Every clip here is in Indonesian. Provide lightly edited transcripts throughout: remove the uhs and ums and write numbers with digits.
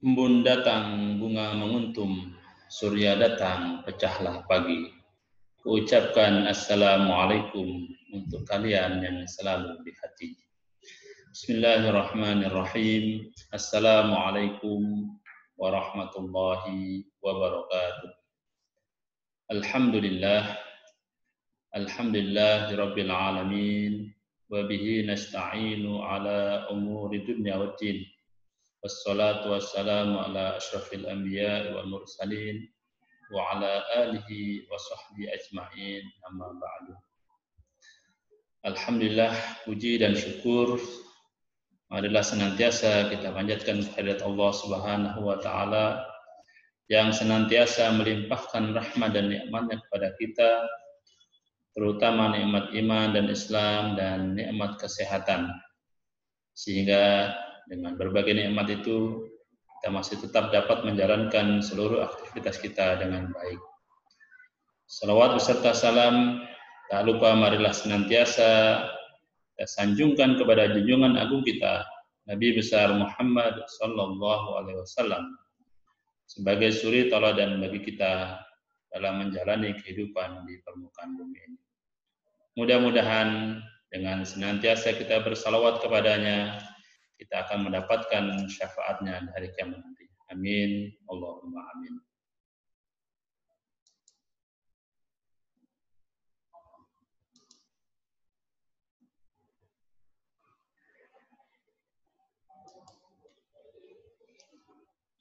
Embun datang, bunga menguntum, surya datang, pecahlah pagi. Ucapkan assalamualaikum untuk kalian yang selalu di hati. Bismillahirrahmanirrahim. Assalamualaikum warahmatullahi wabarakatuh. Alhamdulillah. Alhamdulillahirabbil alamin. Wa bihi nasta'inu ala umuri dunya waddin. Wassalatu wassalamu ala asyrafil anbiya'i wal mursalin wa ala alihi wa sahbihi ajma'in, amma ba'du. Alhamdulillah, puji dan syukur marilah senantiasa kita panjatkan kehadirat Allah Subhanahu wa taala yang senantiasa melimpahkan rahmat dan nikmat-Nya kepada kita, terutama nikmat iman dan Islam dan nikmat kesehatan. Sehingga dengan berbagai nikmat itu kita masih tetap dapat menjalankan seluruh aktivitas kita dengan baik. Salawat beserta salam tak lupa marilah senantiasa kita sanjungkan kepada junjungan agung kita Nabi besar Muhammad sallallahu alaihi wasallam sebagai suri tauladan bagi kita dalam menjalani kehidupan di permukaan bumi ini. Mudah-mudahan dengan senantiasa kita bersalawat kepadanya, kita akan mendapatkan syafaatnya di hari kiamat nanti. Amin. Allahumma amin.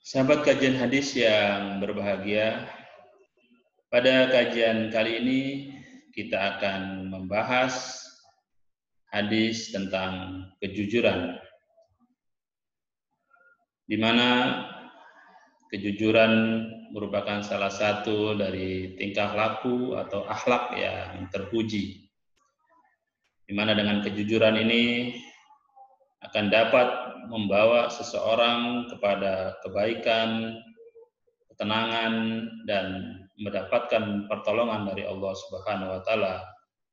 Sahabat kajian hadis yang berbahagia, pada kajian kali ini kita akan membahas hadis tentang kejujuran, di mana kejujuran merupakan salah satu dari tingkah laku atau akhlak yang terpuji, di mana dengan kejujuran ini akan dapat membawa seseorang kepada kebaikan, ketenangan, dan mendapatkan pertolongan dari Allah Subhanahu wa taala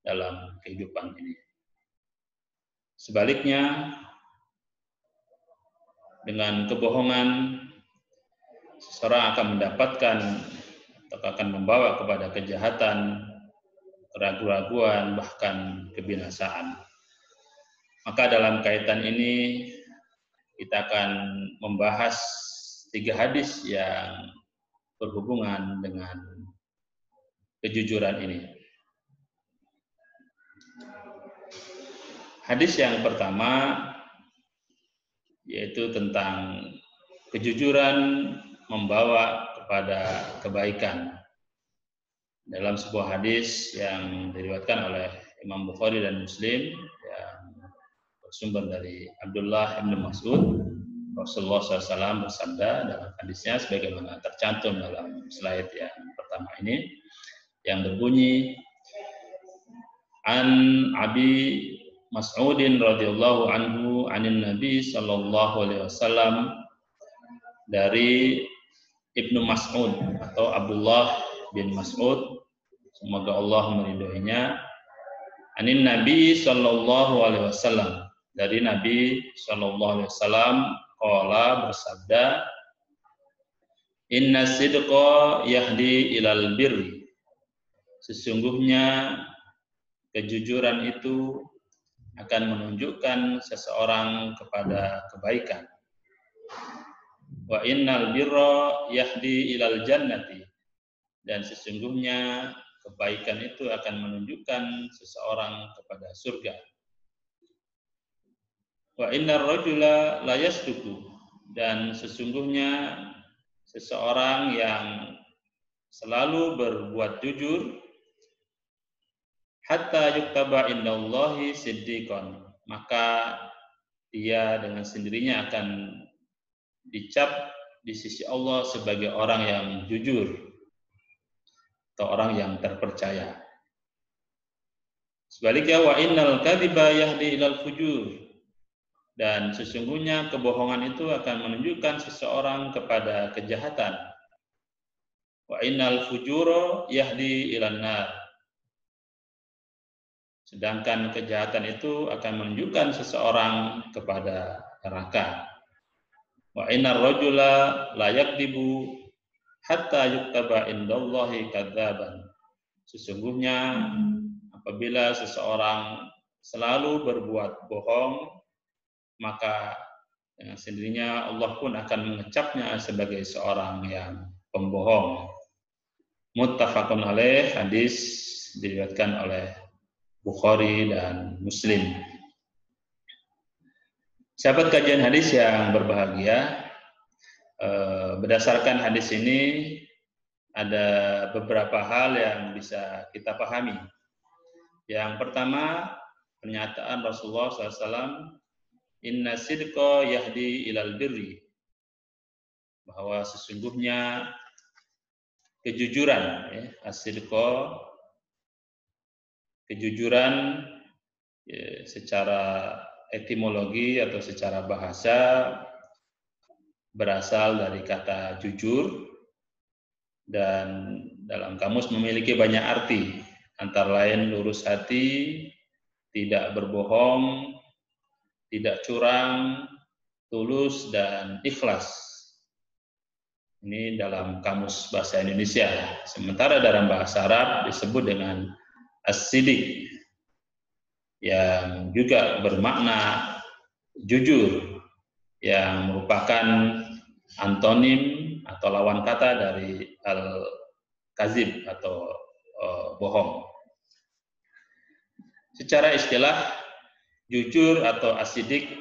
dalam kehidupan ini. Sebaliknya, dengan kebohongan seseorang akan mendapatkan atau akan membawa kepada kejahatan, keraguan-raguan, bahkan kebinasaan. Maka dalam kaitan ini kita akan membahas 3 hadis yang berhubungan dengan kejujuran ini. Hadis yang pertama yaitu tentang kejujuran membawa kepada kebaikan. Dalam sebuah hadis yang diriwayatkan oleh Imam Bukhari dan Muslim yang bersumber dari Abdullah bin Mas'ud, Rasulullah SAW bersabda dalam hadisnya sebagaimana tercantum dalam slide yang pertama ini, yang berbunyi, An Abi Mas'udin radhiyallahu anhu anin Nabi sallallahu alaihi wasallam, dari Ibnu Mas'ud atau Abdullah bin Mas'ud, semoga Allah meridhoinya, anin Nabi sallallahu alaihi wasallam, dari Nabi sallallahu alaihi wasallam, qala bersabda, inna sidqa yahdi ilal birri, sesungguhnya kejujuran itu akan menunjukkan seseorang kepada kebaikan. Wa innal birra yahdi ilal jannati, dan sesungguhnya kebaikan itu akan menunjukkan seseorang kepada surga. Wa innar rajula la yasduqu, dan sesungguhnya seseorang yang selalu berbuat jujur, hatta yuktaba indallahi siddiqan, maka dia dengan sendirinya akan dicap di sisi Allah sebagai orang yang jujur atau orang yang terpercaya. Sebaliknya, wa innal kadhiba yahdi ilal fujur, dan sesungguhnya kebohongan itu akan menunjukkan seseorang kepada kejahatan. Wa innal fujura yahdi ilan nar, sedangkan kejahatan itu akan menunjukkan seseorang kepada neraka. Wa innar rajula la yakdibu hatta yuktaba indallahi kadzaban. Sesungguhnya apabila seseorang selalu berbuat bohong, maka dengan sendirinya Allah pun akan mengecapnya sebagai seorang yang pembohong. Muttafaqun alaih, hadis diriwayatkan oleh Bukhari dan Muslim. Sahabat kajian hadis yang berbahagia, berdasarkan hadis ini ada beberapa hal yang bisa kita pahami. Yang pertama, pernyataan Rasulullah SAW, inna sidqa yahdi ilal birri, bahwa sesungguhnya kejujuran, as-sidqa, kejujuran secara etimologi atau secara bahasa berasal dari kata jujur, dan dalam kamus memiliki banyak arti, antara lain lurus hati, tidak berbohong, tidak curang, tulus, dan ikhlas. Ini dalam kamus bahasa Indonesia. Sementara dalam bahasa Arab disebut dengan as-sidik, yang juga bermakna jujur, yang merupakan antonim atau lawan kata dari al-kazib atau bohong. Secara istilah, jujur atau as-sidik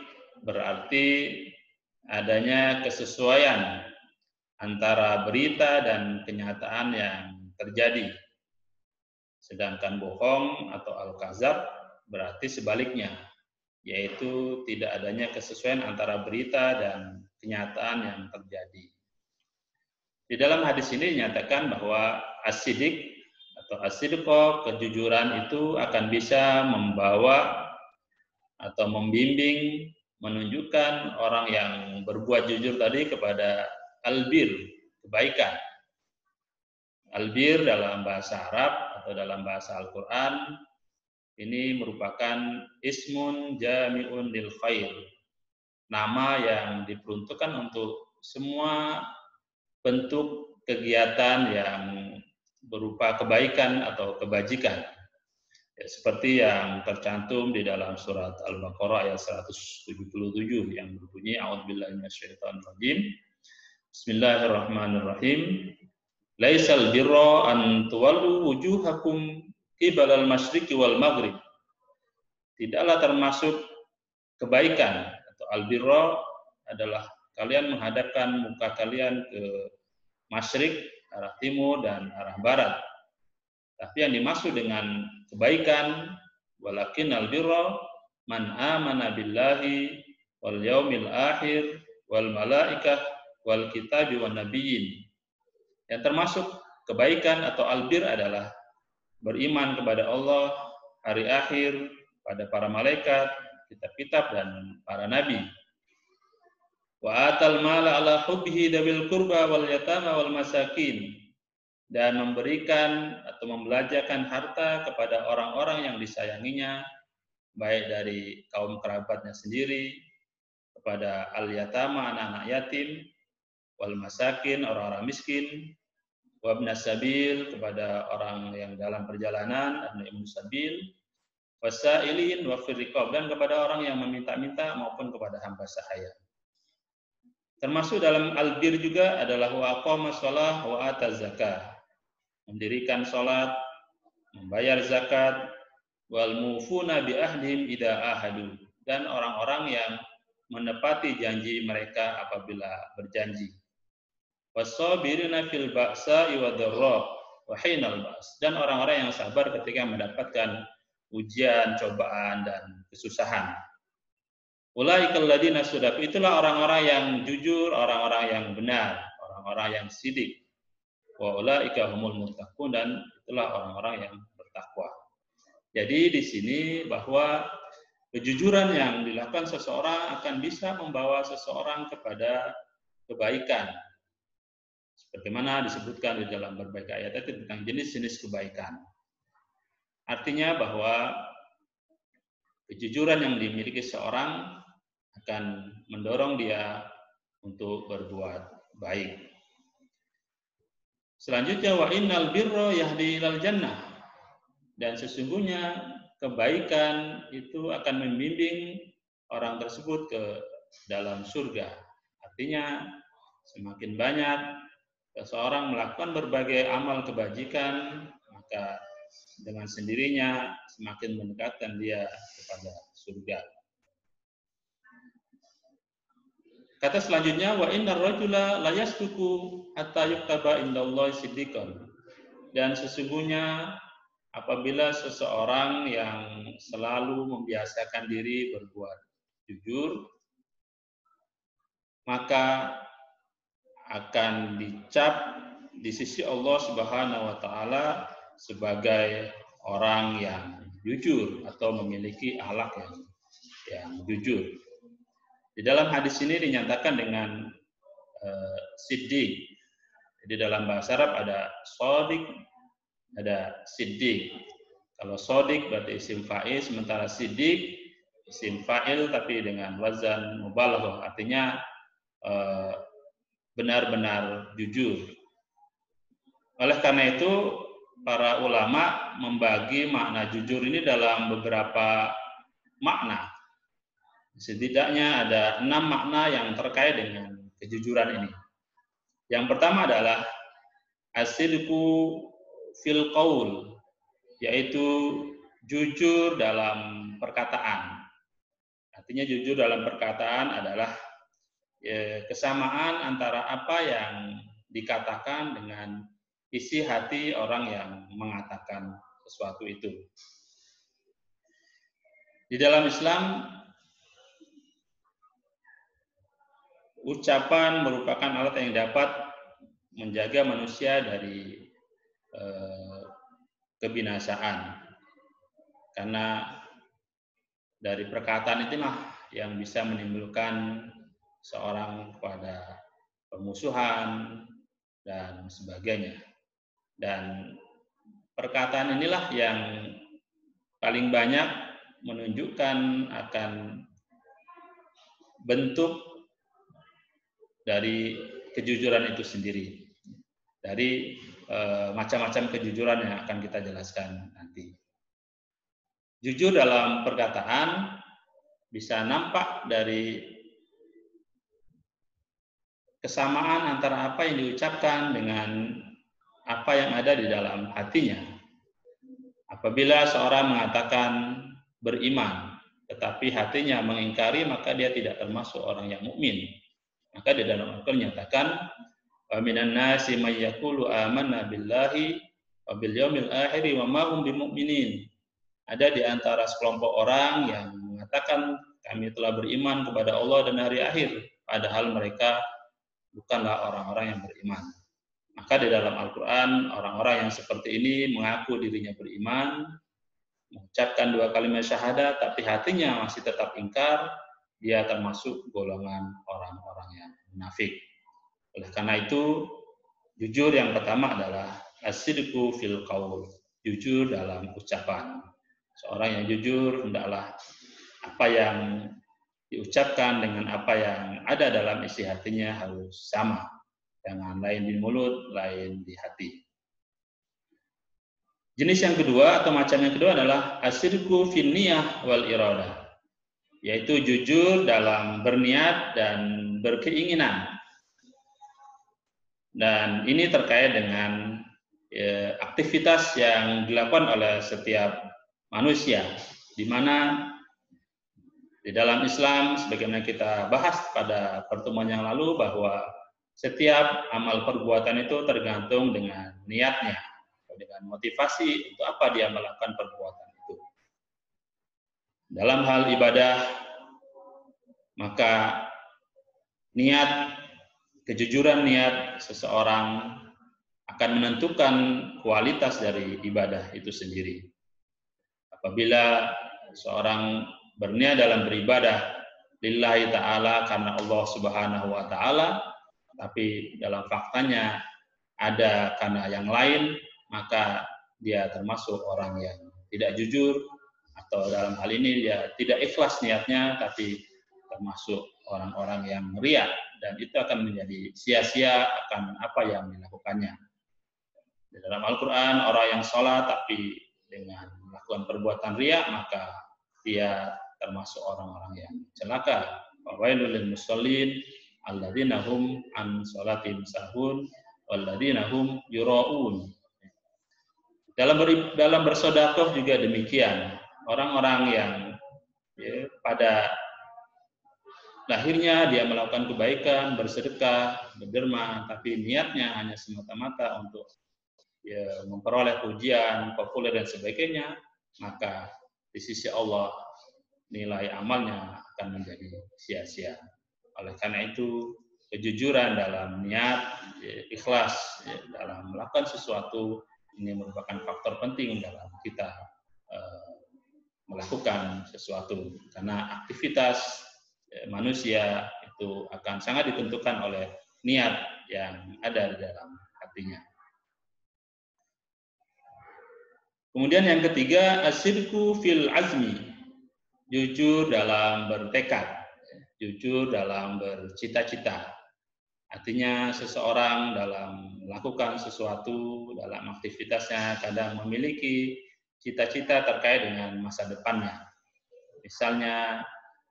berarti adanya kesesuaian antara berita dan kenyataan yang terjadi. Sedangkan bohong atau al-kazab berarti sebaliknya, yaitu tidak adanya kesesuaian antara berita dan kenyataan yang terjadi. Di dalam hadis ini dinyatakan bahwa as-sidik atau as-sidqa, kejujuran itu akan bisa membawa atau membimbing, menunjukkan orang yang berbuat jujur tadi kepada albir, kebaikan. Albir dalam bahasa Arab atau dalam bahasa Al-Quran ini merupakan ismun jami'un lil khair, nama yang diperuntukkan untuk semua bentuk kegiatan yang berupa kebaikan atau kebajikan, ya, seperti yang tercantum di dalam surat Al-Baqarah ayat 177 yang berbunyi a'udzubillahi minasyaitonir rajim. Bismillahirrahmanirrahim. Laisal birra an tuwallu wujuhakum qibalal masyriqi wal maghrib. Tidaklah termasuk kebaikan atau albirra adalah kalian menghadapkan muka kalian ke masyrik, arah timur, dan arah barat. Tapi yang dimaksud dengan kebaikan, walakin albirra man amana billahi wal yaumil akhir wal malaikah wal kitabi wan nabiyyin. Yang termasuk kebaikan atau albir adalah beriman kepada Allah, hari akhir, pada para malaikat, kitab-kitab, dan para nabi. Wa atal mala ala hubbihi dabil qurba wal yatama wal masakin, dan memberikan atau membelanjakan harta kepada orang-orang yang disayanginya, baik dari kaum kerabatnya sendiri, kepada al-yatama, anak-anak yatim, wal masakin, orang-orang miskin, wabnas sabil, kepada orang yang dalam perjalanan, ibnu sabil, wasailin wa firriqab, dan kepada orang yang meminta-minta maupun kepada hamba sahaya. Termasuk dalam albir juga adalah wa aqama shalah wa ataz zakah, mendirikan salat, membayar zakat, wal mufuna bi ahdihim idza ahadu, dan orang-orang yang menepati janji mereka apabila berjanji. Wasabirina fil ba'sa'i wad-dharra wa hinal ba's, dan orang-orang yang sabar ketika mendapatkan ujian, cobaan, dan kesusahan. Ulaikal ladzina sadaqu, itulah orang-orang yang jujur, orang-orang yang benar, orang-orang yang sidik. Wa ulaika humul muttaqun, dan itulah orang-orang yang bertakwa. Jadi di sini bahwa kejujuran yang dilakukan seseorang akan bisa membawa seseorang kepada kebaikan. Sebagaimana disebutkan di dalam berbagai ayat itu tentang jenis-jenis kebaikan. Artinya bahwa kejujuran yang dimiliki seorang akan mendorong dia untuk berbuat baik. Selanjutnya wa innal birra yahdi ilal jannah, dan sesungguhnya kebaikan itu akan membimbing orang tersebut ke dalam surga. Artinya semakin banyak seseorang melakukan berbagai amal kebajikan, maka dengan sendirinya semakin mendekatkan dia kepada surga. Kata selanjutnya, wa innar rajula la yasduqu hatta yuktaba indallahi siddiqan. Dan sesungguhnya apabila seseorang yang selalu membiasakan diri berbuat jujur, maka akan dicap di sisi Allah Subhanahu wa taala sebagai orang yang jujur atau memiliki akhlak yang jujur. Di dalam hadis ini dinyatakan dengan siddiq. Jadi dalam bahasa Arab ada shadiq, ada siddiq. Kalau shadiq berarti isim fa'il, sementara siddiq isim fa'il tapi dengan wazan mubalaghah, artinya benar-benar jujur. Oleh karena itu para ulama membagi makna jujur ini dalam beberapa makna. Setidaknya ada 6 makna yang terkait dengan kejujuran ini. Yang pertama adalah as-sidqu fil qaul, yaitu jujur dalam perkataan. Artinya jujur dalam perkataan adalah kesamaan antara apa yang dikatakan dengan isi hati orang yang mengatakan sesuatu itu. Di dalam Islam, ucapan merupakan alat yang dapat menjaga manusia dari kebinasaan. Karena dari perkataan itulah yang bisa menimbulkan seorang kepada permusuhan dan sebagainya. Dan perkataan inilah yang paling banyak menunjukkan akan bentuk dari kejujuran itu sendiri. Dari macam-macam kejujuran yang akan kita jelaskan nanti. Jujur dalam perkataan bisa nampak dari kesamaan antara apa yang diucapkan dengan apa yang ada di dalam hatinya. Apabila seorang mengatakan beriman, tetapi hatinya mengingkari, maka dia tidak termasuk orang yang mukmin. Maka di dalam Al-Quran menyatakan, wa minan nasi may yaqulu amanna billahi wa bil yaumil akhir wa ma hum bimumin. Ada di antara sekelompok orang yang mengatakan kami telah beriman kepada Allah dan hari akhir, padahal mereka bukanlah orang-orang yang beriman. Maka di dalam Al-Quran orang-orang yang seperti ini mengaku dirinya beriman, mengucapkan 2 kalimat syahadat, tapi hatinya masih tetap ingkar, dia termasuk golongan orang-orang yang munafik. Oleh karena itu, jujur yang pertama adalah as-sidqu fil qaul, jujur dalam ucapan. Seorang yang jujur hendaklah apa yang diucapkan dengan apa yang ada dalam isi hatinya harus sama. Jangan lain di mulut, lain di hati. Jenis yang kedua atau macam yang kedua adalah as-sidqu fin niyah wal iradah, yaitu jujur dalam berniat dan berkeinginan. Dan ini terkait dengan aktivitas yang dilakukan oleh setiap manusia, di mana di dalam Islam, sebagaimana kita bahas pada pertemuan yang lalu, bahwa setiap amal perbuatan itu tergantung dengan niatnya, dengan motivasi untuk apa dia melakukan perbuatan itu. Dalam hal ibadah, maka niat, kejujuran niat seseorang akan menentukan kualitas dari ibadah itu sendiri. Apabila seorang berniat dalam beribadah lillahi ta'ala karena Allah Subhanahu wa ta'ala, tapi dalam faktanya ada karena yang lain, maka dia termasuk orang yang tidak jujur, atau dalam hal ini dia tidak ikhlas niatnya, tapi termasuk orang-orang yang riya, dan itu akan menjadi sia-sia akan apa yang dilakukannya. Di dalam Al-Quran, orang yang sholat tapi dengan melakukan perbuatan riya, maka dia termasuk orang-orang yang celaka. Wailul lil musallin alladzina hum an sholatihim sahun walladzina hum yura'un. Dalam bersedekah juga demikian. Orang-orang yang pada lahirnya dia melakukan kebaikan, bersedekah, berderma, tapi niatnya hanya semata-mata untuk memperoleh pujian, populer dan sebagainya, maka di sisi Allah nilai amalnya akan menjadi sia-sia. Oleh karena itu, kejujuran dalam niat, ikhlas dalam melakukan sesuatu, ini merupakan faktor penting dalam kita melakukan sesuatu, karena aktivitas manusia itu akan sangat ditentukan oleh niat yang ada di dalam hatinya. Kemudian yang ketiga, asidku fil azmi, jujur dalam bertekad, jujur dalam bercita-cita. Artinya seseorang dalam melakukan sesuatu, dalam aktivitasnya kadang memiliki cita-cita terkait dengan masa depannya. Misalnya,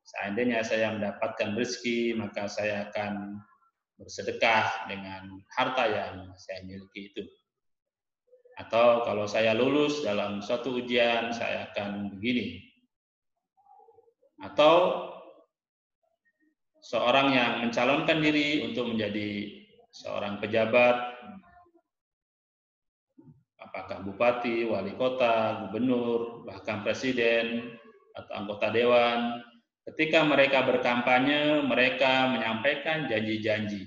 seandainya saya mendapatkan rezeki, maka saya akan bersedekah dengan harta yang saya miliki itu. Atau kalau saya lulus dalam suatu ujian, saya akan begini. Atau seorang yang mencalonkan diri untuk menjadi seorang pejabat, apakah bupati, wali kota, gubernur, bahkan presiden, atau anggota dewan, ketika mereka berkampanye, mereka menyampaikan janji-janji.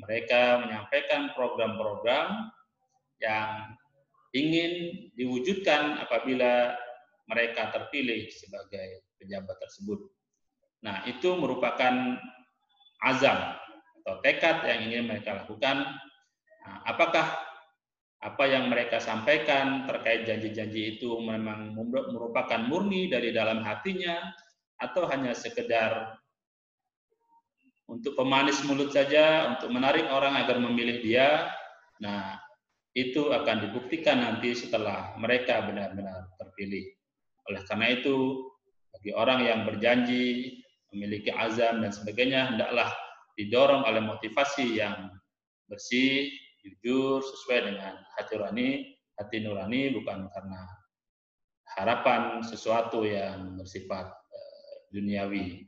Mereka menyampaikan program-program yang ingin diwujudkan apabila mereka terpilih sebagai pejabat tersebut. Nah, itu merupakan azam atau tekad yang ingin mereka lakukan. Nah, apakah apa yang mereka sampaikan terkait janji-janji itu memang merupakan murni dari dalam hatinya, atau hanya sekedar untuk pemanis mulut saja, untuk menarik orang agar memilih dia? Nah, itu akan dibuktikan nanti setelah mereka benar-benar terpilih. Oleh karena itu, bagi orang yang berjanji, memiliki azam dan sebagainya, hendaklah didorong oleh motivasi yang bersih, jujur, sesuai dengan hati nurani, bukan karena harapan sesuatu yang bersifat duniawi.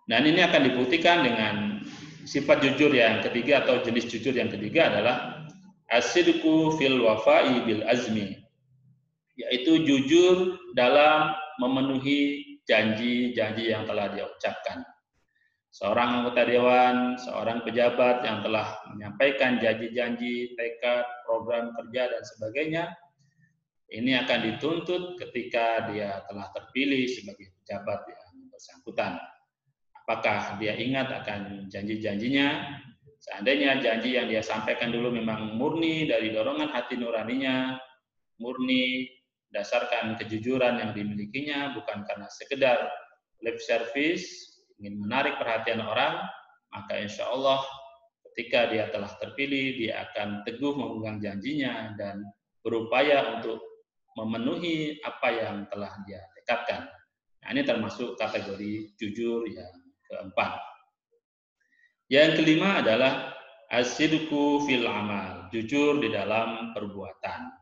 Dan ini akan dibuktikan dengan sifat jujur yang ketiga, atau jenis jujur yang ketiga adalah as-sidqu fil wafa'i bil azmi, yaitu jujur dalam memenuhi janji-janji yang telah dia ucapkan. Seorang anggota dewan, seorang pejabat yang telah menyampaikan janji-janji, tekad, program kerja dan sebagainya, ini akan dituntut ketika dia telah terpilih sebagai pejabat yang bersangkutan. Apakah dia ingat akan janji-janjinya? Seandainya janji yang dia sampaikan dulu memang murni dari dorongan hati nuraninya, murni berdasarkan kejujuran yang dimilikinya, bukan karena sekedar lip service, ingin menarik perhatian orang, maka insya Allah ketika dia telah terpilih, dia akan teguh memegang janjinya dan berupaya untuk memenuhi apa yang telah dia tekadkan. Nah, ini termasuk kategori jujur yang keempat. Yang kelima adalah as-sidqu fil amal, jujur di dalam perbuatan.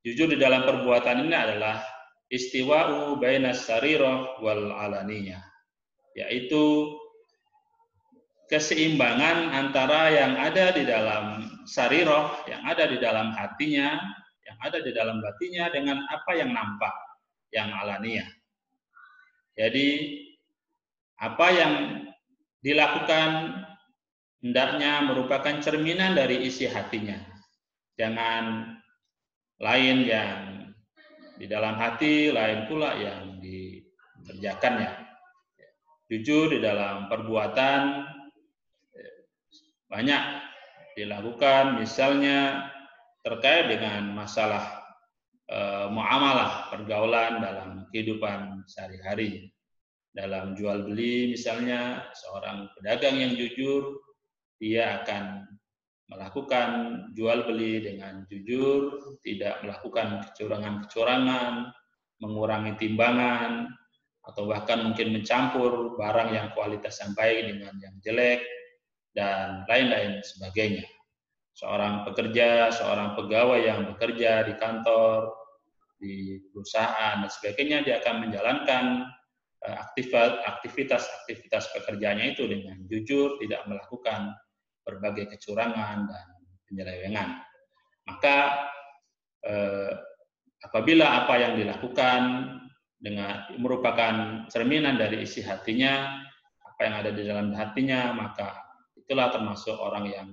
Jujur di dalam perbuatan ini adalah istiwa'u bainas sarirah wal alaniyah, yaitu keseimbangan antara yang ada di dalam sarirah, yang ada di dalam hatinya, yang ada di dalam batinnya, dengan apa yang nampak, yang alaniyah. Jadi apa yang dilakukan hendaknya merupakan cerminan dari isi hatinya. Jangan lain yang di dalam hati, lain pula yang dikerjakannya. Jujur di dalam perbuatan banyak dilakukan, misalnya terkait dengan masalah muamalah, pergaulan dalam kehidupan sehari-hari. dalam jual beli misalnya, seorang pedagang yang jujur, dia akan melakukan jual beli dengan jujur, tidak melakukan kecurangan-kecurangan, mengurangi timbangan, atau bahkan mungkin mencampur barang yang kualitas yang baik dengan yang jelek, dan lain-lain sebagainya. Seorang pekerja, seorang pegawai yang bekerja di kantor, di perusahaan, dan sebagainya, dia akan menjalankan aktivitas pekerjaannya itu dengan jujur, tidak melakukan berbagai kecurangan dan penyelewengan. Maka apabila apa yang dilakukan dengan merupakan cerminan dari isi hatinya, apa yang ada di dalam hatinya, maka itulah termasuk orang yang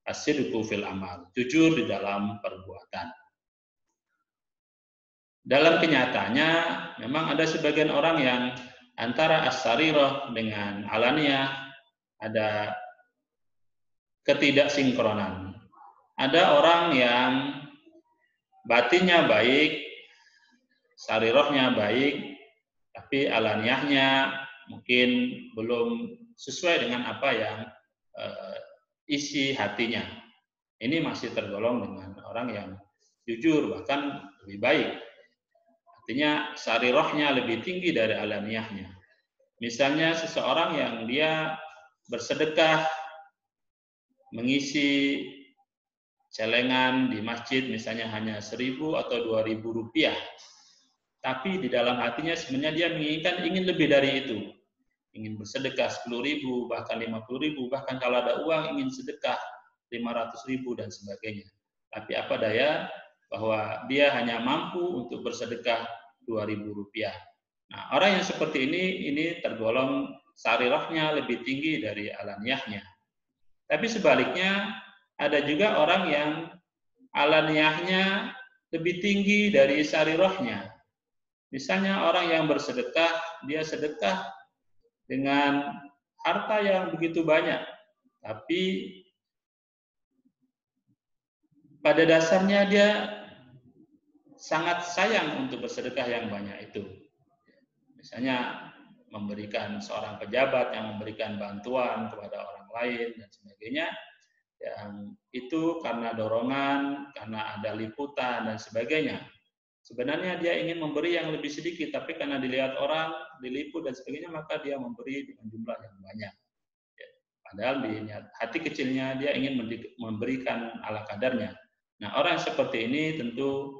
as-sidqu fil amal, jujur di dalam perbuatan. Dalam kenyataannya, memang ada sebagian orang yang antara as-sarirah dengan alaniyah ada ketidaksinkronan. Ada orang yang batinnya baik, sarirahnya baik, tapi alaniyahnya mungkin belum sesuai dengan apa yang isi hatinya. Ini masih tergolong dengan orang yang jujur, bahkan lebih baik. Artinya sarirahnya lebih tinggi dari alaniyahnya. Misalnya seseorang yang dia bersedekah mengisi celengan di masjid misalnya hanya 1.000 atau 2.000 rupiah, tapi di dalam hatinya sebenarnya dia ingin lebih dari itu, ingin bersedekah 10.000, bahkan 50.000, bahkan kalau ada uang ingin sedekah 500.000 dan sebagainya. Tapi apa daya bahwa dia hanya mampu untuk bersedekah 2.000 rupiah. Nah, orang yang seperti ini tergolong sarirahnya lebih tinggi dari alaniyahnya. Tapi sebaliknya, ada juga orang yang alaniyahnya lebih tinggi dari sarirahnya. Misalnya orang yang bersedekah, dia sedekah dengan harta yang begitu banyak, tapi pada dasarnya dia sangat sayang untuk bersedekah yang banyak itu. Misalnya memberikan seorang pejabat yang memberikan bantuan kepada orang lain dan sebagainya, yang itu karena dorongan, karena ada liputan dan sebagainya. Sebenarnya dia ingin memberi yang lebih sedikit, tapi karena dilihat orang, diliput dan sebagainya, maka dia memberi dengan jumlah yang banyak. Padahal di hati kecilnya dia ingin memberikan ala kadarnya. Nah, orang seperti ini tentu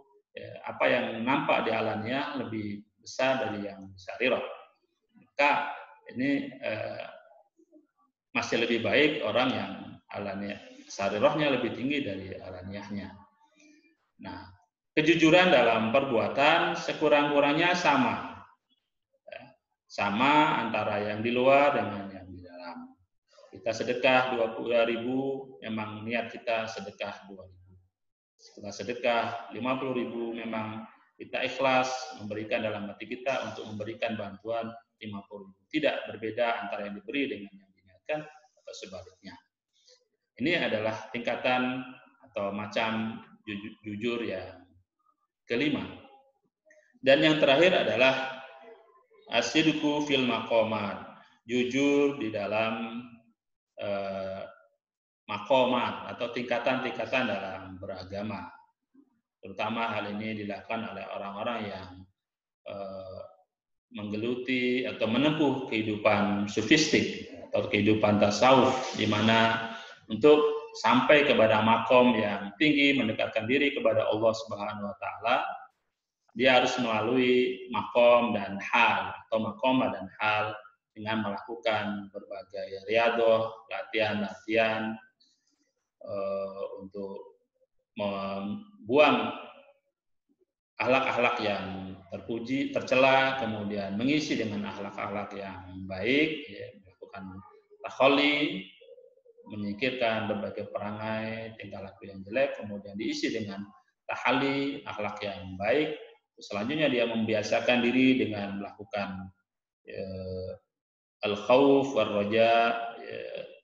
apa yang nampak di alannya lebih besar dari yang sarirah. Maka ini masih lebih baik orang yang alaniyah, sarirahnya lebih tinggi dari alaniyahnya. Nah, kejujuran dalam perbuatan sekurang-kurangnya sama. Sama antara yang di luar dengan yang di dalam. Kita sedekah 20.000, memang niat kita sedekah 2.000. Setelah sedekah 50.000, memang kita ikhlas memberikan dalam hati kita untuk memberikan bantuan 50.000. Tidak berbeda antara yang diberi dengan yang diniatkan atau sebaliknya. Ini adalah tingkatan atau macam jujur yang kelima. Dan yang terakhir adalah as-sidqu fil maqamat, jujur di dalam maqamat atau tingkatan-tingkatan dalam beragama. Terutama hal ini dilakukan oleh orang-orang yang menggeluti atau menempuh kehidupan sufistik atau kehidupan tasawuf, di mana untuk sampai kepada makom yang tinggi, mendekatkan diri kepada Allah Subhanahu wa taala, dia harus melalui makom dan hal atau makom dan hal dengan melakukan berbagai riadoh, latihan-latihan untuk membuang akhlak-akhlak yang terpuji, tercela, kemudian mengisi dengan akhlak-akhlak yang baik, ya, melakukan takholi, menyingkirkan berbagai perangai, tingkah laku yang jelek, kemudian diisi dengan tahali, akhlak yang baik. Selanjutnya dia membiasakan diri dengan melakukan al-khauf war-raja,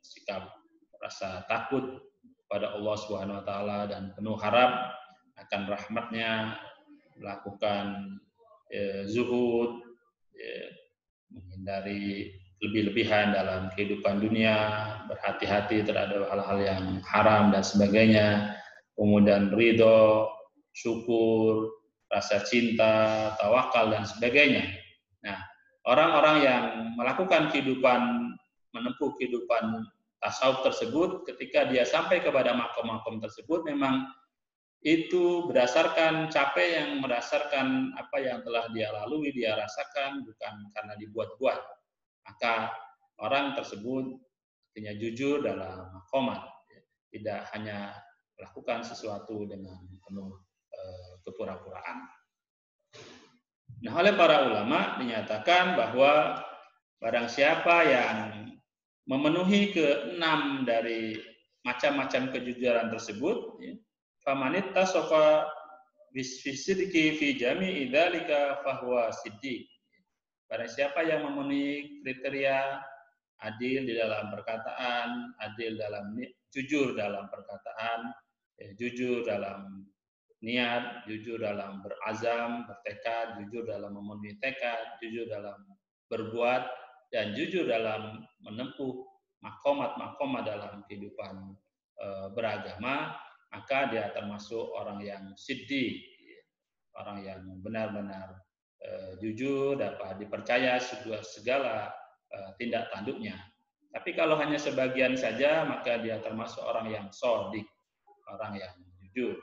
sikap rasa takut pada Allah Subhanahu wa taala dan penuh harap akan rahmatnya, melakukan zuhud, menghindari lebih-lebihan dalam kehidupan dunia, berhati-hati terhadap hal-hal yang haram dan sebagainya, kemudian ridho, syukur, rasa cinta, tawakal dan sebagainya. Nah, orang-orang yang melakukan menempuh kehidupan tasawuf tersebut, ketika dia sampai kepada makom-makom tersebut, memang itu berdasarkan berdasarkan apa yang telah dia lalui, dia rasakan, bukan karena dibuat-buat. Maka orang tersebut artinya jujur dalam makomat, tidak hanya melakukan sesuatu dengan penuh kepura-puraan. Nah, oleh para ulama dinyatakan bahwa barang siapa yang memenuhi keenam dari macam-macam kejujuran tersebut, famanit tasofa bisidqi fi jami'i dzalika fahuwa siddiq. Barang siapa yang memenuhi kriteria adil di dalam perkataan, jujur dalam perkataan, jujur dalam niat, jujur dalam berazam, bertekad, jujur dalam memenuhi tekad, jujur dalam berbuat, dan jujur dalam menempuh makomat-makomat dalam kehidupan beragama, maka dia termasuk orang yang siddiq, orang yang benar-benar jujur, dapat dipercaya segala tindak tanduknya. Tapi kalau hanya sebagian saja, maka dia termasuk orang yang shadiq, orang yang jujur.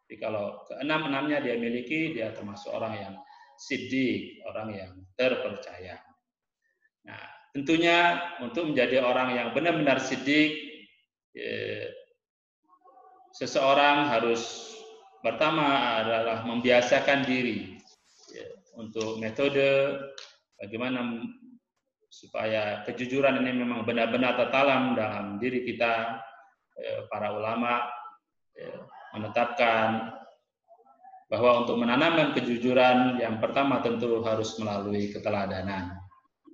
Tapi kalau keenam-enamnya dia miliki, dia termasuk orang yang siddiq, orang yang terpercaya. Nah, tentunya untuk menjadi orang yang benar-benar siddiq, seseorang harus pertama adalah membiasakan diri untuk metode bagaimana supaya kejujuran ini memang benar-benar tertanam dalam diri kita. Para ulama menetapkan bahwa untuk menanamkan kejujuran yang pertama tentu harus melalui keteladanan,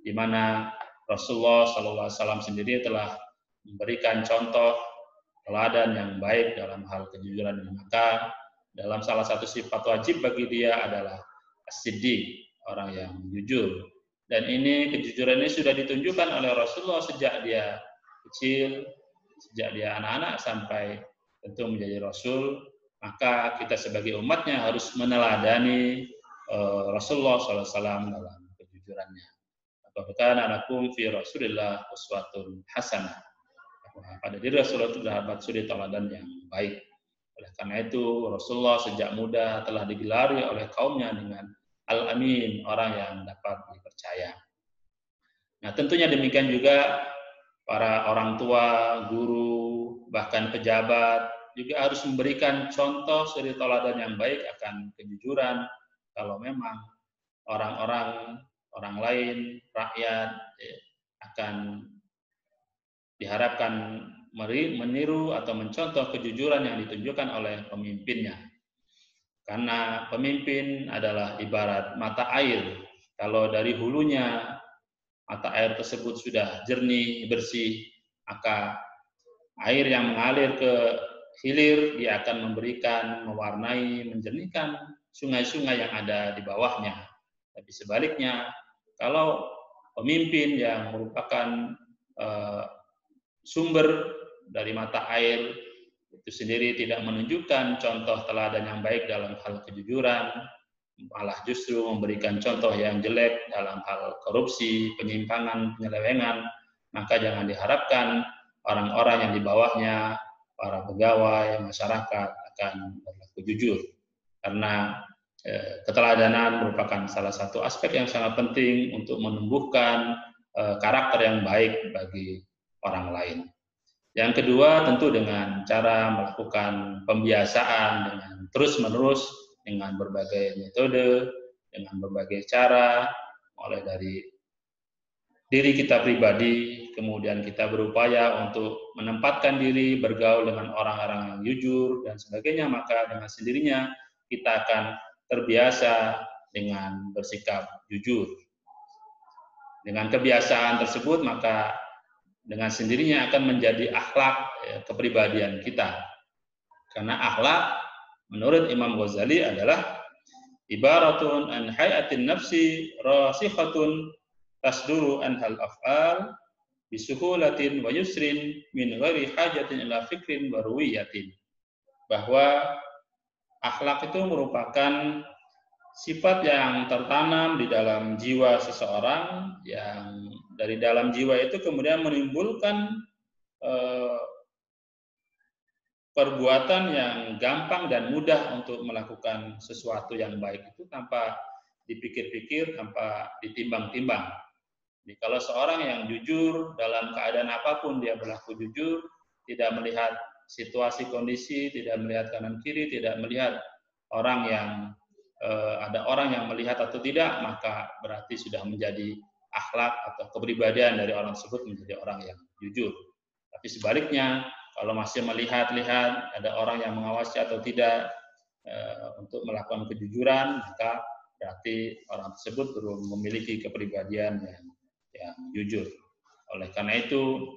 di mana Rasulullah SAW sendiri telah memberikan contoh teladan yang baik dalam hal kejujuran ini. Maka dalam salah satu sifat wajib bagi dia adalah as-siddiq, orang yang jujur. Dan ini kejujuran ini sudah ditunjukkan oleh Rasulullah sejak dia kecil, sejak dia anak-anak sampai tentu menjadi Rasul. Maka kita sebagai umatnya harus meneladani Rasulullah SAW dalam kejujurannya. Kana lakum fi Rasulillah uswatun hasanah. Pada diri Rasulullah itu terdapat suri teladan yang baik. Oleh karena itu Rasulullah sejak muda telah digelari oleh kaumnya dengan Al-Amin, orang yang dapat dipercaya. Nah, tentunya demikian juga para orang tua, guru, bahkan pejabat juga harus memberikan contoh suri teladan yang baik akan kejujuran. Kalau memang orang lain, rakyat akan diharapkan meniru atau mencontoh kejujuran yang ditunjukkan oleh pemimpinnya. Karena pemimpin adalah ibarat mata air. Kalau dari hulunya mata air tersebut sudah jernih, bersih, maka air yang mengalir ke hilir dia akan memberikan, mewarnai, menjernihkan sungai-sungai yang ada di bawahnya. Tapi sebaliknya, kalau pemimpin yang merupakan sumber dari mata air itu sendiri tidak menunjukkan contoh teladan yang baik dalam hal kejujuran, malah justru memberikan contoh yang jelek dalam hal korupsi, penyimpangan, penyelewengan, maka jangan diharapkan orang-orang yang di bawahnya, para pegawai, masyarakat akan berlaku jujur. Karena keteladanan merupakan salah satu aspek yang sangat penting untuk menumbuhkan karakter yang baik bagi orang lain. Yang kedua tentu dengan cara melakukan pembiasaan dengan terus-menerus dengan berbagai metode, dengan berbagai cara, mulai dari diri kita pribadi, kemudian kita berupaya untuk menempatkan diri bergaul dengan orang-orang yang jujur dan sebagainya, maka dengan sendirinya kita akan terbiasa dengan bersikap jujur. Dengan kebiasaan tersebut maka dengan sendirinya akan menjadi akhlak kepribadian kita. Karena akhlak menurut Imam Ghazali adalah ibaratun an hayatin nafsi rasikhatun tasduru anhal af'al bisuhulatin wa yusrin min ghairi hajatin ila fikrin wa ruwiyatin. Bahwa akhlak itu merupakan sifat yang tertanam di dalam jiwa seseorang, yang dari dalam jiwa itu kemudian menimbulkan perbuatan yang gampang dan mudah untuk melakukan sesuatu yang baik itu tanpa dipikir-pikir, tanpa ditimbang-timbang. Jadi kalau seorang yang jujur dalam keadaan apapun dia berlaku jujur, tidak melihat situasi kondisi, tidak melihat kanan kiri, tidak melihat orang yang ada orang yang melihat atau tidak, maka berarti sudah menjadi akhlak atau kepribadian dari orang tersebut menjadi orang yang jujur. Tapi sebaliknya, kalau masih melihat-lihat ada orang yang mengawasi atau tidak untuk melakukan kejujuran, maka berarti orang tersebut belum memiliki kepribadian yang jujur. Oleh karena itu,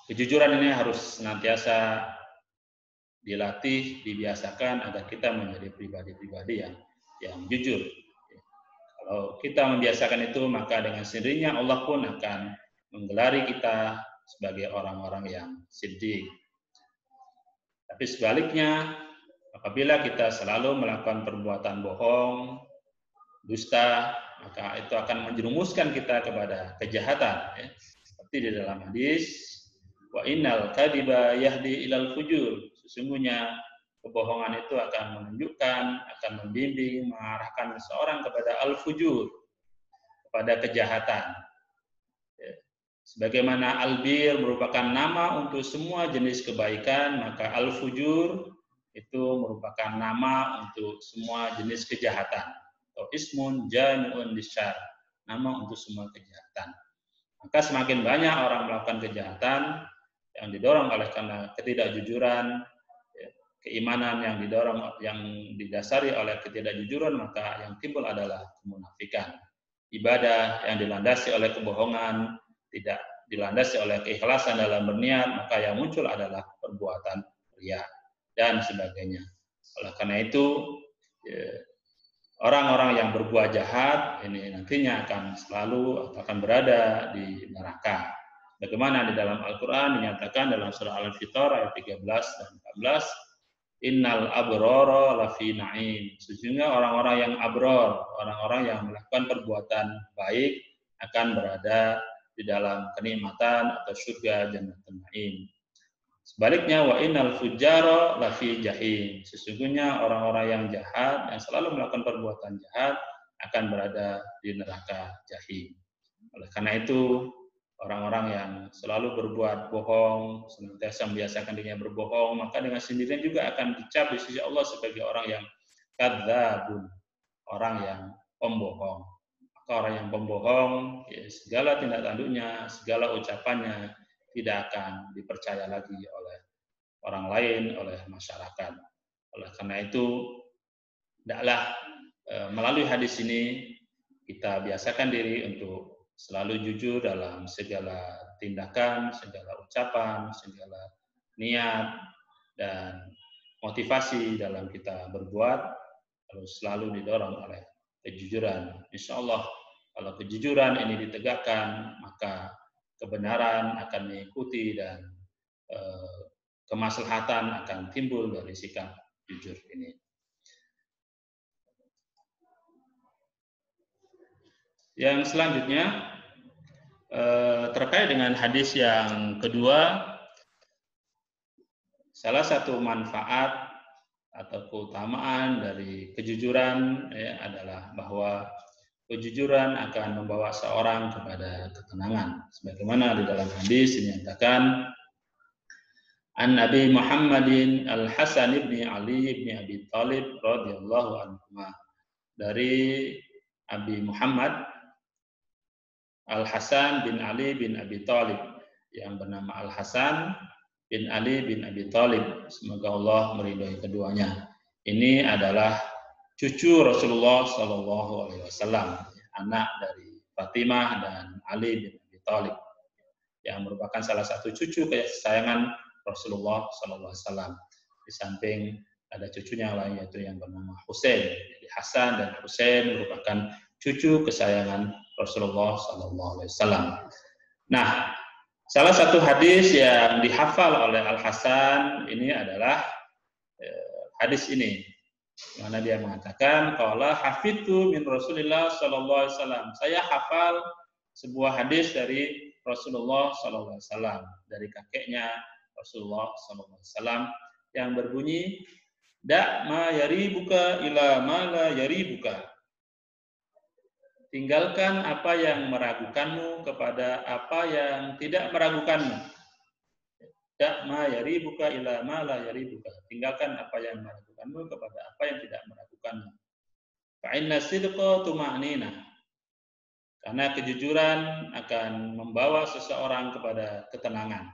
kejujuran ini harus senantiasa dilatih, dibiasakan agar kita menjadi pribadi-pribadi yang jujur. Kalau kita membiasakan itu, maka dengan sendirinya Allah pun akan menggelari kita sebagai orang-orang yang siddiq. Tapi sebaliknya, apabila kita selalu melakukan perbuatan bohong, dusta, maka itu akan menjerumuskan kita kepada kejahatan. Ya. Seperti di dalam hadis, wa innal kadiba yahdi ilal fujur. Sesungguhnya kebohongan itu akan menunjukkan, akan membimbing, mengarahkan seseorang kepada al-fujur, kepada kejahatan. Sebagaimana albir merupakan nama untuk semua jenis kebaikan, maka al-fujur itu merupakan nama untuk semua jenis kejahatan. Atau ismun jami'un lisyarr, nama untuk semua kejahatan. Maka semakin banyak orang melakukan kejahatan yang didorong oleh karena ketidakjujuran, keimanan yang didasari oleh ketidakjujuran, maka yang timbul adalah kemunafikan. Ibadah yang dilandasi oleh kebohongan, tidak dilandasi oleh keikhlasan dalam berniat, maka yang muncul adalah perbuatan riya dan sebagainya. Oleh karena itu, orang-orang yang berbuat jahat ini nantinya akan selalu akan berada di neraka. Bagaimana di dalam Al-Quran dinyatakan dalam surah Al-Fitar ayat 13 dan 14, innal abrara lafi na'im. Sesungguhnya orang-orang yang abror, orang-orang yang melakukan perbuatan baik akan berada di dalam kenikmatan atau surga Jannatul Na'im. Sebaliknya, wa innal fujjara lafi jahim. Sesungguhnya orang-orang yang jahat, yang selalu melakukan perbuatan jahat, akan berada di neraka jahim. Oleh karena itu, orang-orang yang selalu berbuat bohong, senantiasa membiasakan dirinya berbohong, maka dengan sendirinya juga akan dicap di sisi Allah sebagai orang yang kadzabun, orang yang pembohong. Orang yang pembohong, ya, segala tindak tanduknya, segala ucapannya tidak akan dipercaya lagi oleh orang lain, oleh masyarakat. Oleh karena itu, hendaklah melalui hadis ini kita biasakan diri untuk selalu jujur dalam segala tindakan, segala ucapan, segala niat, dan motivasi dalam kita berbuat harus selalu didorong oleh kejujuran. Insya Allah kalau kejujuran ini ditegakkan, maka kebenaran akan mengikuti dan kemaslahatan akan timbul dari sikap jujur ini. Yang selanjutnya terkait dengan hadis yang kedua, salah satu manfaat atau keutamaan dari kejujuran adalah bahwa kejujuran akan membawa seorang kepada ketenangan. Sebagaimana di dalam hadis dinyatakan, an Nabi Muhammadin Al-Hasan ibn Ali ibn Abi Thalib radhiyallahu anhu, dari Abi Muhammad Al-Hasan bin Ali bin Abi Thalib yang bernama Al-Hasan bin Ali bin Abi Thalib, semoga Allah meridhai keduanya. Ini adalah cucu Rasulullah Shallallahu Alaihi Wasallam, anak dari Fatimah dan Ali bin Abi Thalib, yang merupakan salah satu cucu kesayangan Rasulullah Shallallahu Alaihi Wasallam. Di samping ada cucunya lain yaitu yang bernama Husain. Jadi Hasan dan Husain merupakan cucu kesayangan Rasulullah SAW. Nah, salah satu hadis yang dihafal oleh Al Hasan ini adalah hadis ini, mana dia mengatakan, qala hafidtu min Rasulillah sallallahu alaihi wasallam. Saya hafal sebuah hadis dari Rasulullah sallallahu alaihi wasallam, dari kakeknya Rasulullah sallallahu alaihi wasallam yang berbunyi, da ma yaribuka ila ma la yaribuka. Tinggalkan apa yang meragukanmu kepada apa yang tidak meragukanmu. Da ma yaribuka ila ma la yaribuka. Tinggalkan apa yang meragukanmu kepada apa yang tidak meragukanmu. Fa inna sidqa tuma'nina. Karena kejujuran akan membawa seseorang kepada ketenangan.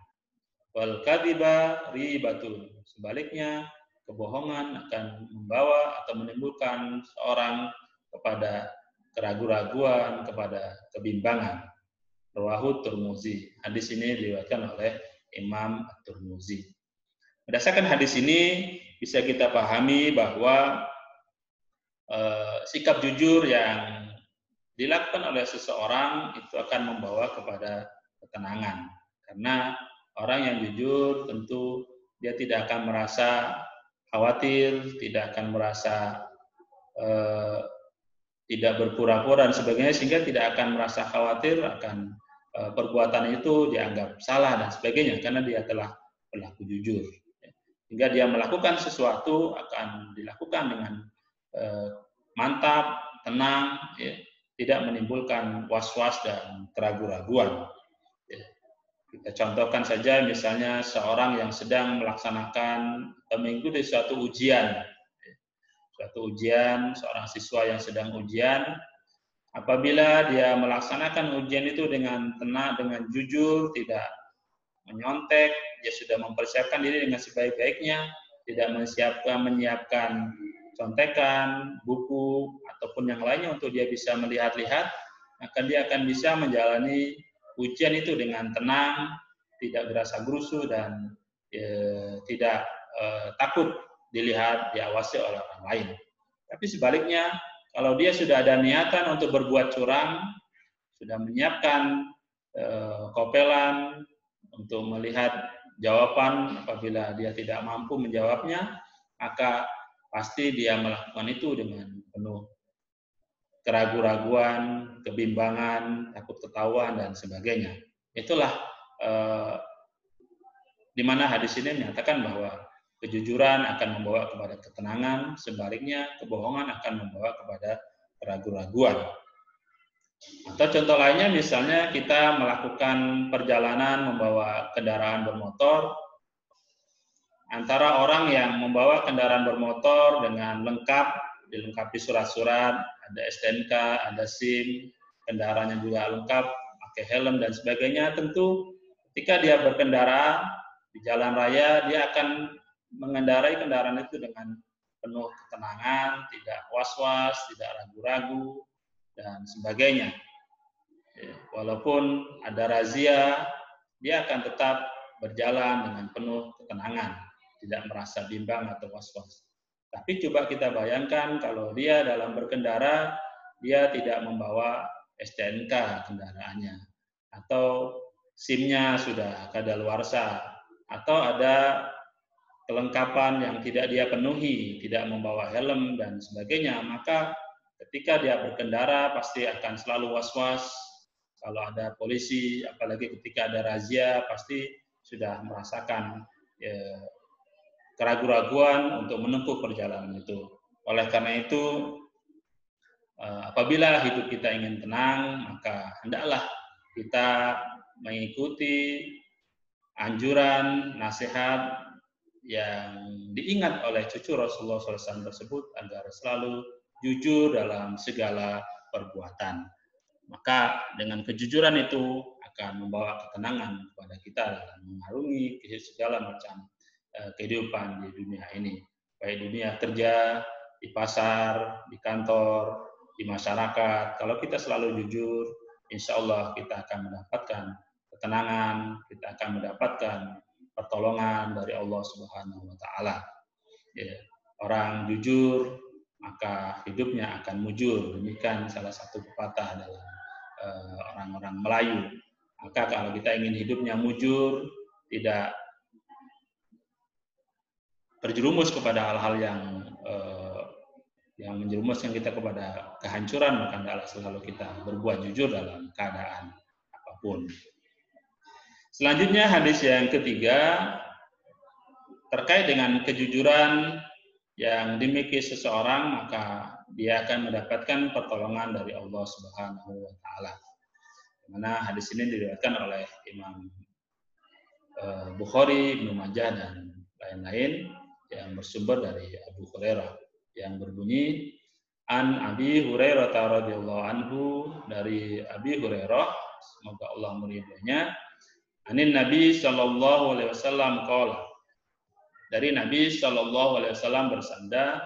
Wal kadhiba ribatun. Sebaliknya, kebohongan akan membawa atau menimbulkan seorang kepada keraguan-raguan, kepada kebimbangan. Rawahu Tirmizi. Hadis ini diriwayatkan oleh Imam At-Tirmizi. Berdasarkan hadis ini bisa kita pahami bahwa sikap jujur yang dilakukan oleh seseorang itu akan membawa kepada ketenangan. Karena orang yang jujur tentu dia tidak akan merasa khawatir, tidak akan merasa tidak berpura-pura dan sebagainya, sehingga tidak akan merasa khawatir akan perbuatan itu dianggap salah dan sebagainya, karena dia telah berlaku jujur. Hingga dia melakukan sesuatu akan dilakukan dengan mantap, tenang, ya, tidak menimbulkan was-was dan keraguan-raguan. Ya. Kita contohkan saja misalnya seorang yang sedang melaksanakan atau mengikuti suatu ujian. Seorang siswa yang sedang ujian, apabila dia melaksanakan ujian itu dengan tenang, dengan jujur, tidak menyontek, dia sudah mempersiapkan diri dengan sebaik-baiknya, tidak menyiapkan contekan, buku, ataupun yang lainnya untuk dia bisa melihat-lihat, maka dia akan bisa menjalani ujian itu dengan tenang, tidak gerasa gerusu dan tidak takut dilihat, diawasi oleh orang lain. Tapi sebaliknya, kalau dia sudah ada niatan untuk berbuat curang, sudah menyiapkan kopelan untuk melihat jawaban apabila dia tidak mampu menjawabnya, maka pasti dia melakukan itu dengan penuh keraguan-raguan, kebimbangan, takut ketahuan, dan sebagainya. Itulah di mana hadis ini menyatakan bahwa kejujuran akan membawa kepada ketenangan, sebaliknya kebohongan akan membawa kepada keraguan-raguan. Atau contoh lainnya misalnya kita melakukan perjalanan membawa kendaraan bermotor, antara orang yang membawa kendaraan bermotor dengan lengkap, dilengkapi surat-surat, ada STNK, ada SIM, kendaraannya juga lengkap, pakai helm dan sebagainya, tentu ketika dia berkendara di jalan raya, dia akan mengendarai kendaraan itu dengan penuh ketenangan, tidak was-was, tidak ragu-ragu, dan sebagainya. Walaupun ada razia, dia akan tetap berjalan dengan penuh ketenangan, tidak merasa bimbang atau was-was. Tapi coba kita bayangkan kalau dia dalam berkendara, dia tidak membawa STNK kendaraannya, atau SIM-nya sudah kadaluarsa, atau ada kelengkapan yang tidak dia penuhi, tidak membawa helm dan sebagainya, maka ketika dia berkendara pasti akan selalu was-was. Kalau ada polisi, apalagi ketika ada razia, pasti sudah merasakan keraguan-raguan untuk menempuh perjalanan itu. Oleh karena itu, apabila hidup kita ingin tenang, maka hendaklah kita mengikuti anjuran, nasihat yang diingat oleh cucu Rasulullah SAW tersebut agar selalu jujur dalam segala perbuatan. Maka dengan kejujuran itu akan membawa ketenangan kepada kita dalam mengarungi segala macam kehidupan di dunia ini. Baik dunia kerja, di pasar, di kantor, di masyarakat. Kalau kita selalu jujur, insya Allah kita akan mendapatkan ketenangan, kita akan mendapatkan pertolongan dari Allah Subhanahu wa taala. Ya, orang jujur maka hidupnya akan mujur. Demikian salah satu pepatah dalam orang-orang Melayu. Maka kalau kita ingin hidupnya mujur, tidak terjerumus kepada hal-hal yang menjerumuskan kita kepada kehancuran, maka hendaklah selalu kita berbuat jujur dalam keadaan apapun. Selanjutnya hadis yang ketiga terkait dengan kejujuran yang dimiliki seseorang, maka dia akan mendapatkan pertolongan dari Allah Subhanahu wa taala. Mana hadis ini diriwayatkan oleh Imam Bukhari, Ibnu Majah dan lain-lain yang bersumber dari Abu Hurairah yang berbunyi an Abi Hurairah radhiyallahu anhu, dari Abi Hurairah semoga Allah meridhoinya, anin Nabi sallallahu alaihi wasallam qala, dari Nabi sallallahu alaihi wasallam bersabda,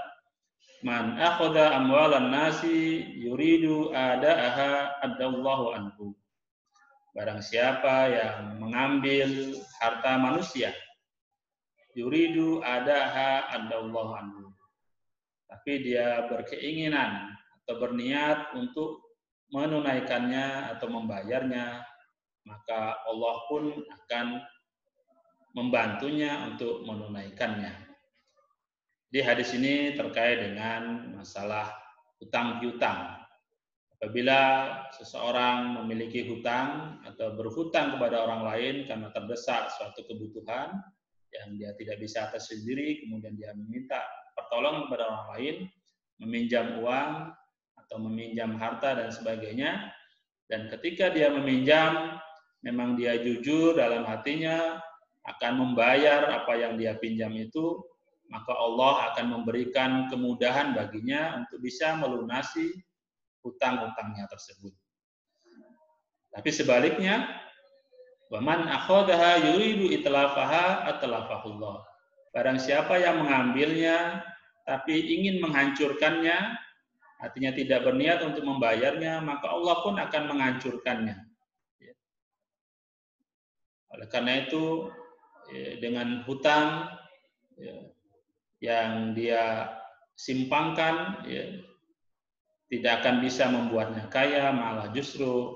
man akhadha amwalan nasi yuridu ada'aha adallahu anhu, barang siapa yang mengambil harta manusia yuridu adaha adallahu anhu, tapi dia berkeinginan atau berniat untuk menunaikannya atau membayarnya, maka Allah pun akan membantunya untuk menunaikannya. Di hadis ini terkait dengan masalah hutang piutang. Apabila seseorang memiliki hutang atau berhutang kepada orang lain karena terdesak suatu kebutuhan yang dia tidak bisa atas sendiri, kemudian dia meminta pertolongan kepada orang lain, meminjam uang atau meminjam harta dan sebagainya, dan ketika dia meminjam, memang dia jujur dalam hatinya akan membayar apa yang dia pinjam itu, maka Allah akan memberikan kemudahan baginya untuk bisa melunasi hutang-hutangnya tersebut. Tapi sebaliknya, waman akhadaha yuridu itlafaha atlafahullah, barang siapa yang mengambilnya tapi ingin menghancurkannya, artinya tidak berniat untuk membayarnya, maka Allah pun akan menghancurkannya. Oleh karena itu, dengan hutang yang dia simpangkan, tidak akan bisa membuatnya kaya, malah justru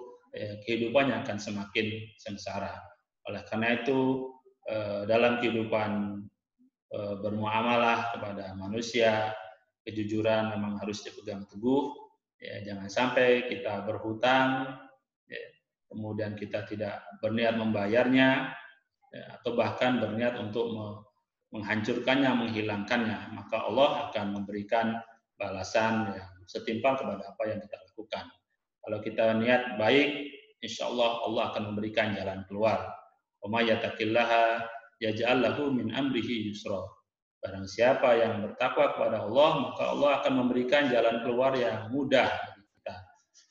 kehidupannya akan semakin sengsara. Oleh karena itu, dalam kehidupan bermuamalah kepada manusia, kejujuran memang harus dipegang teguh. Jangan sampai kita berhutang, kemudian kita tidak berniat membayarnya, atau bahkan berniat untuk menghancurkannya, menghilangkannya, maka Allah akan memberikan balasan yang setimpal kepada apa yang kita lakukan. Kalau kita niat baik, insya Allah Allah akan memberikan jalan keluar. Wa may yattaqillaha yaj'al lahu min amrihi yusra. Barang siapa yang bertakwa kepada Allah, maka Allah akan memberikan jalan keluar yang mudah bagi kita.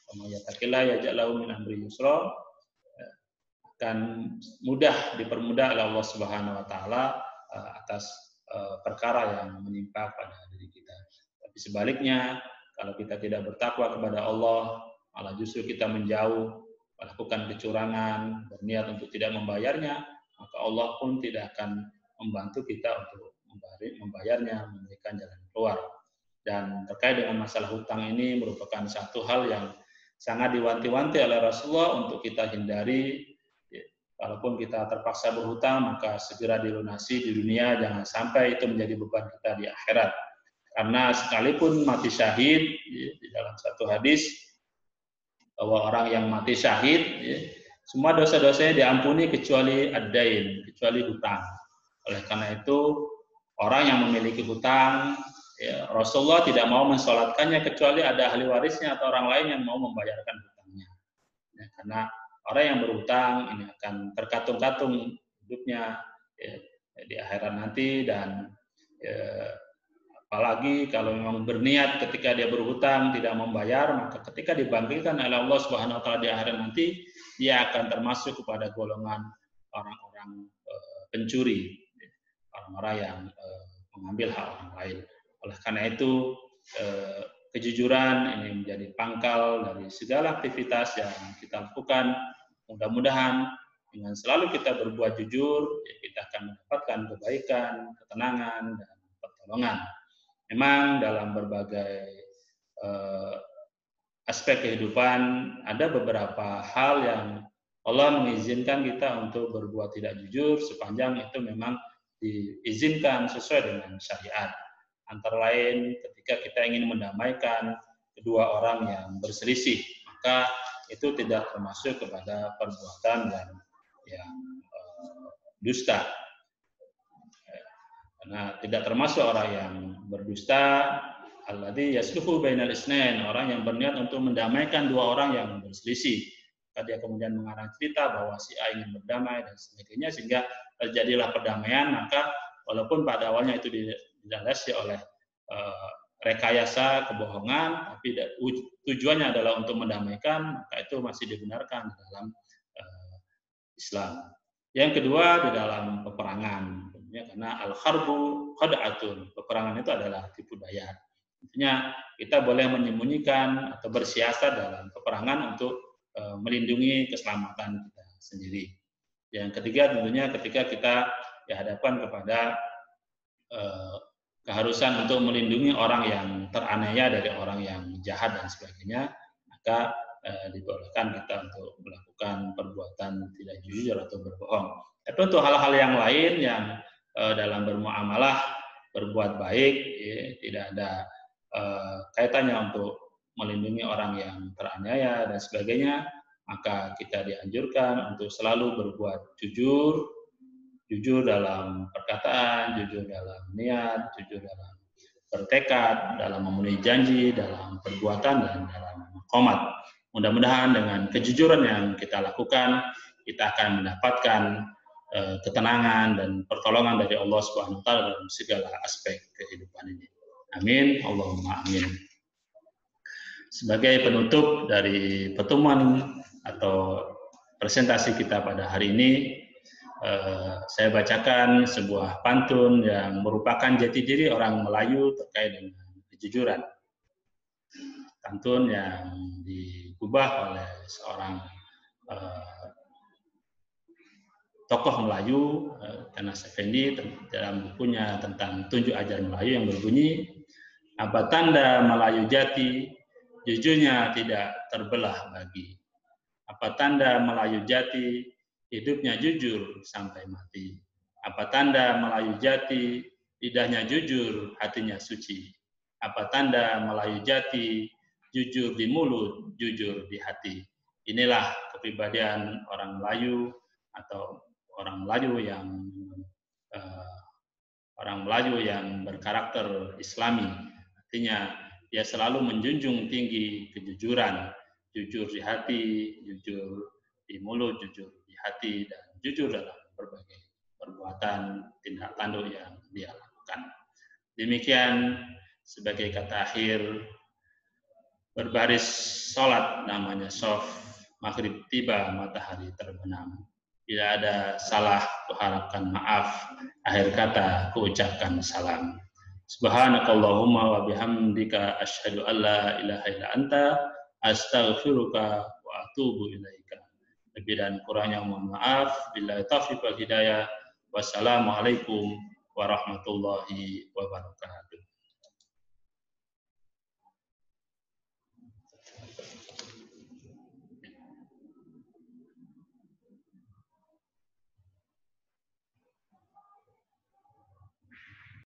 Wa may yattaqillaha yaj'al lahu min amrihi yusra, akan mudah dipermudah oleh Allah Subhanahu wa taala atas perkara yang menimpa pada diri kita. Tapi sebaliknya, kalau kita tidak bertakwa kepada Allah, malah justru kita menjauh, melakukan kecurangan, berniat untuk tidak membayarnya, maka Allah pun tidak akan membantu kita untuk membayarnya, memberikan jalan keluar. Dan terkait dengan masalah hutang ini merupakan satu hal yang sangat diwanti-wanti oleh Rasulullah untuk kita hindari. Kalaupun kita terpaksa berhutang, maka segera dilunasi di dunia, jangan sampai itu menjadi beban kita di akhirat. Karena sekalipun mati syahid, di dalam satu hadis, bahwa orang yang mati syahid, semua dosa-dosanya diampuni kecuali ad-dain, kecuali hutang. Oleh karena itu, orang yang memiliki hutang, Rasulullah tidak mau mensolatkannya kecuali ada ahli warisnya atau orang lain yang mau membayarkan hutangnya. Karena orang yang berhutang ini akan terkatung-katung hidupnya di akhirat nanti, dan apalagi kalau memang berniat ketika dia berhutang tidak membayar, maka ketika dibangkitkan oleh Allah Subhanahu wa taala di akhirat nanti, dia akan termasuk kepada golongan orang-orang pencuri, orang-orang yang mengambil hak orang lain. Oleh karena itu, kejujuran ini menjadi pangkal dari segala aktivitas yang kita lakukan. Mudah-mudahan dengan selalu kita berbuat jujur, kita akan mendapatkan kebaikan, ketenangan, dan pertolongan. Memang dalam berbagai aspek kehidupan ada beberapa hal yang Allah mengizinkan kita untuk berbuat tidak jujur sepanjang itu memang diizinkan sesuai dengan syariat. Antara lain ketika kita ingin mendamaikan kedua orang yang berselisih, maka itu tidak termasuk kepada perbuatan yang dusta. Karena tidak termasuk orang yang berdusta, alladzi yasluhu bainal isnain, orang yang berniat untuk mendamaikan dua orang yang berselisih. Dia kemudian mengarang cerita bahwa si A ingin berdamai dan sebagainya, sehingga terjadilah perdamaian. Maka walaupun pada awalnya itu dilandasi oleh rekayasa kebohongan, tapi tujuannya adalah untuk mendamaikan, maka itu masih dibenarkan dalam Islam. Yang kedua di dalam peperangan, karena al-harbu khad'atun, peperangan itu adalah tipu daya. Intinya kita boleh menyembunyikan atau bersiasat dalam peperangan untuk melindungi keselamatan kita sendiri. Yang ketiga tentunya ketika kita dihadapkan kepada keharusan untuk melindungi orang yang teraniaya dari orang yang jahat dan sebagainya, maka dibolehkan kita untuk melakukan perbuatan tidak jujur atau berbohong. Tapi untuk hal-hal yang lain yang dalam bermuamalah berbuat baik, tidak ada kaitannya untuk melindungi orang yang teraniaya dan sebagainya, maka kita dianjurkan untuk selalu berbuat jujur dalam perkataan, jujur dalam niat, jujur dalam bertekad, dalam memenuhi janji, dalam perbuatan dan dalam qomat. Mudah-mudahan dengan kejujuran yang kita lakukan, kita akan mendapatkan ketenangan dan pertolongan dari Allah Subhanahu wa taala dalam segala aspek kehidupan ini. Amin, Allahumma amin. Sebagai penutup dari pertemuan atau presentasi kita pada hari ini, saya bacakan sebuah pantun yang merupakan jati diri orang Melayu terkait dengan kejujuran. Pantun yang diubah oleh seorang tokoh Melayu, Anas Effendi, dalam bukunya tentang Tunjuk Ajar Melayu yang berbunyi, apa tanda Melayu jati, jujurnya tidak terbelah bagi. Apa tanda Melayu jati, hidupnya jujur sampai mati. Apa tanda Melayu jati, lidahnya jujur, hatinya suci. Apa tanda Melayu jati, jujur di mulut, jujur di hati. Inilah kepribadian orang Melayu atau orang Melayu yang berkarakter Islami. Artinya dia selalu menjunjung tinggi kejujuran, jujur di hati, jujur di mulut, jujur di hati, dan jujur dalam berbagai perbuatan tindak tanduk yang dia lakukan. Demikian sebagai kata akhir, berbaris sholat namanya shaf, maghrib tiba matahari terbenam. Bila ada salah, kuharapkan maaf. Akhir kata, kuucapkan salam. Subhanakallahumma wa bihamdika asyhadu an la ilaha illa anta astaghfiruka wa atubu ilaika. Lebih dan kurangnya mohon maaf. Billahi taufiq wal hidayah. Wassalamualaikum warahmatullahi wabarakatuh.